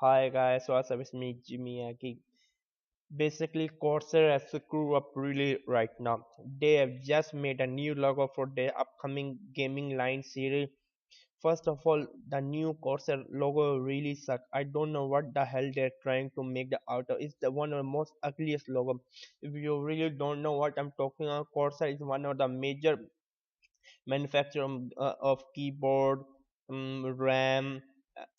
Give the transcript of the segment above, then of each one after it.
Hi guys, what's up? It's me, Jimmy Aki. Basically, Corsair has screwed up really right now. They have just made a new logo for their upcoming gaming line series. First of all, the new Corsair logo really sucks. I don't know what the hell they're trying to make the outer. It's the one of the most ugliest logo. If you really don't know what I'm talking about, Corsair is one of the major manufacturer of keyboard, RAM,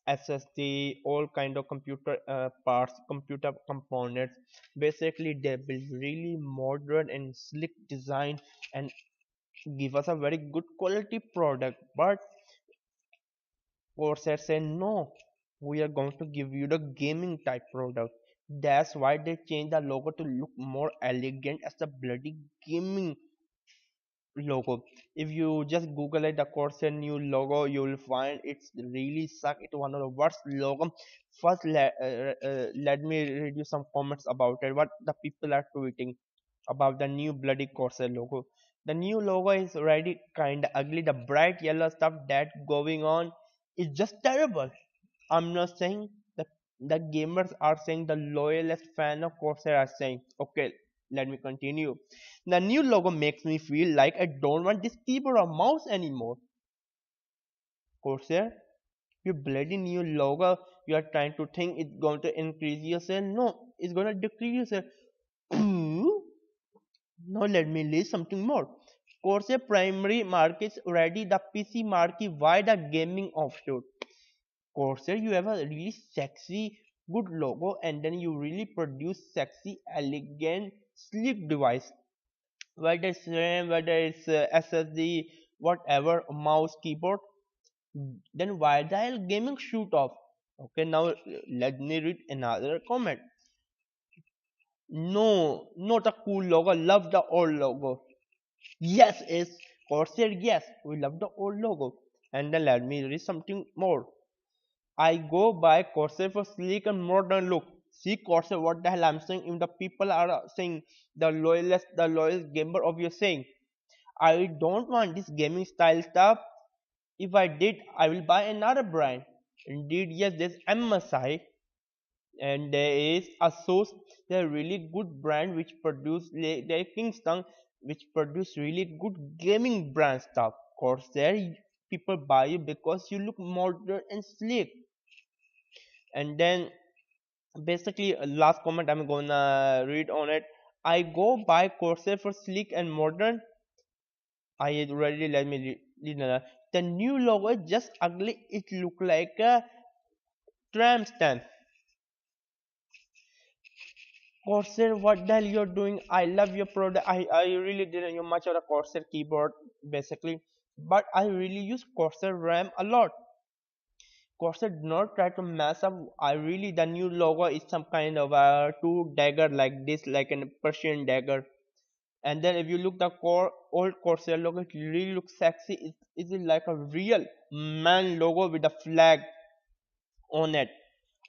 SSD, all kind of computer parts, computer components. Basically, they build really modern and slick design and give us a very good quality product. But Corsair said no, we are going to give you the gaming type product. That's why they changed the logo to look more elegant as the bloody gaming logo. If you just Google it, the Corsair new logo, you will find it's really suck. It's one of the worst logo. First, let me read you some comments about it. What the people are tweeting about the new bloody Corsair logo. The new logo is already kind of ugly. The bright yellow stuff that going on is just terrible. I'm not saying that the gamers are saying, the loyalist fan of Corsair are saying. Okay, let me continue. The new logo makes me feel like I don't want this keyboard or mouse anymore. Corsair, your bloody new logo, you are trying to think it's going to increase your sale. No, it's going to decrease your sale. Now let me list something more. Corsair primary markets already the PC market. Why the gaming offshoot? Corsair, you have a really sexy, good logo, and then you really produce sexy, elegant, sleek device. Whether it's RAM, whether it's SSD, whatever, mouse, keyboard. Then why the hell gaming shoot off? Okay, now let me read another comment. No, not a cool logo. Love the old logo. Yes, is Corsair. Yes, we love the old logo. And then let me read something more. I go by Corsair for sleek and modern look. See Corsair, what the hell I'm saying? If the people are saying the loyalist gamer of your saying, I don't want this gaming style stuff. If I did, I will buy another brand. Indeed, yes, there's MSI and there is Asus. They're really good brand which produce they're Kingston, which produce really good gaming brand stuff. Corsair, people buy you because you look modern and sleek. And then basically last comment I'm gonna read on it. I go buy Corsair for sleek and modern. I already let me read another. The new logo is just ugly. It look like a tram stamp. Corsair, what the hell you're doing? I love your product. I really didn't use much of the Corsair keyboard basically, but I really use Corsair RAM a lot. Corsair did not try to mess up. I really the new logo is some kind of a two dagger like this, like a Persian dagger. And then if you look the core old Corsair logo, it really looks sexy. It is like a real man logo with a flag on it.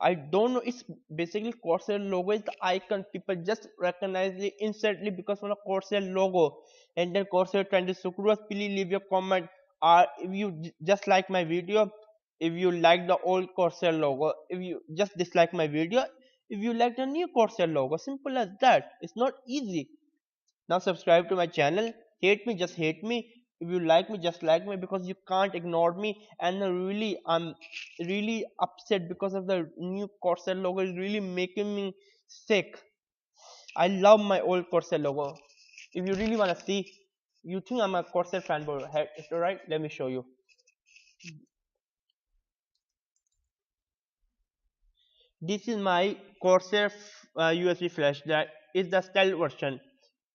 I don't know. It's basically Corsair logo is the icon. People just recognize it instantly because of the Corsair logo. And then Corsair trying to screw us. Please leave your comment. If you just like my video, if you like the old Corsair logo, if you just dislike my video, if you like the new Corsair logo, simple as that. It's not easy. Now subscribe to my channel. Hate me, just hate me. If you like me, just like me because you can't ignore me. And really, I'm really upset because of the new Corsair logo. Is really making me sick. I love my old Corsair logo. If you really wanna see, you think I'm a Corsair fanboy, right? Let me show you. This is my Corsair USB flash drive. It's the stealth version.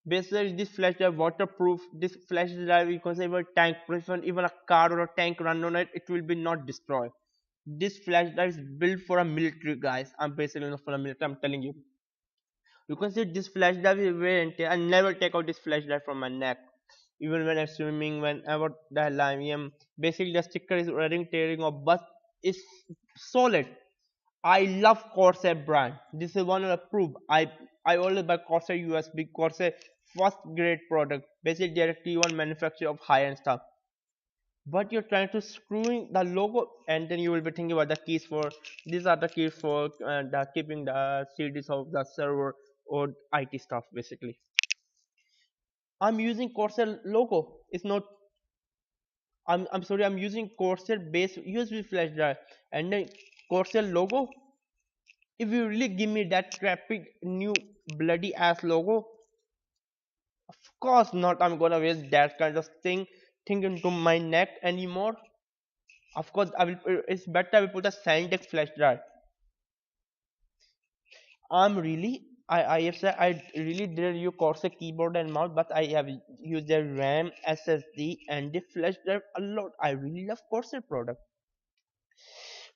Basically, this flash drive waterproof. This flash drive you can say even tank proof. Even a car or a tank run on it, it will be not destroyed. This flash drive is built for a military guys. I'm basically not for a military. I'm telling you. You can see this flash drive is wear and tear. I never take out this flash drive from my neck. Even when I'm swimming, whenever the hell I am. Basically, the sticker is wearing tearing off, but it's solid. I love Corsair brand. This is one of the proof. I always buy Corsair USB, Corsair first grade product. Basically, directly one manufacturer of high end stuff. but you're trying to screwing the logo, and then you will be thinking about the keys for, these are the keys for the keeping the CDs of the server or IT stuff basically. I'm using Corsair logo. It's not. I'm sorry. I'm using Corsair based USB flash drive, and then Corsair logo. If you really give me that crappy new bloody ass logo, of course not. I'm gonna waste that kind of thing into my neck anymore. Of course, I will. It's better I will put a SanDisk flash drive. I have said I really did use Corsair keyboard and mouse, but I have used their RAM, SSD, and the flash drive a lot. I really love Corsair product.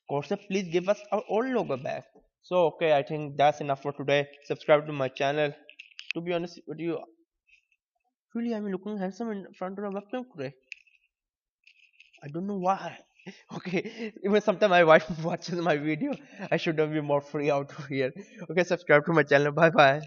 Corsair, please give us our old logo back. So okay, I think that's enough for today. Subscribe to my channel. To be honest with you, really I'm looking handsome in front of the webcam today. I don't know why. Okay, even sometimes my wife watches my video. I should have been more free out here. Okay, subscribe to my channel. Bye bye.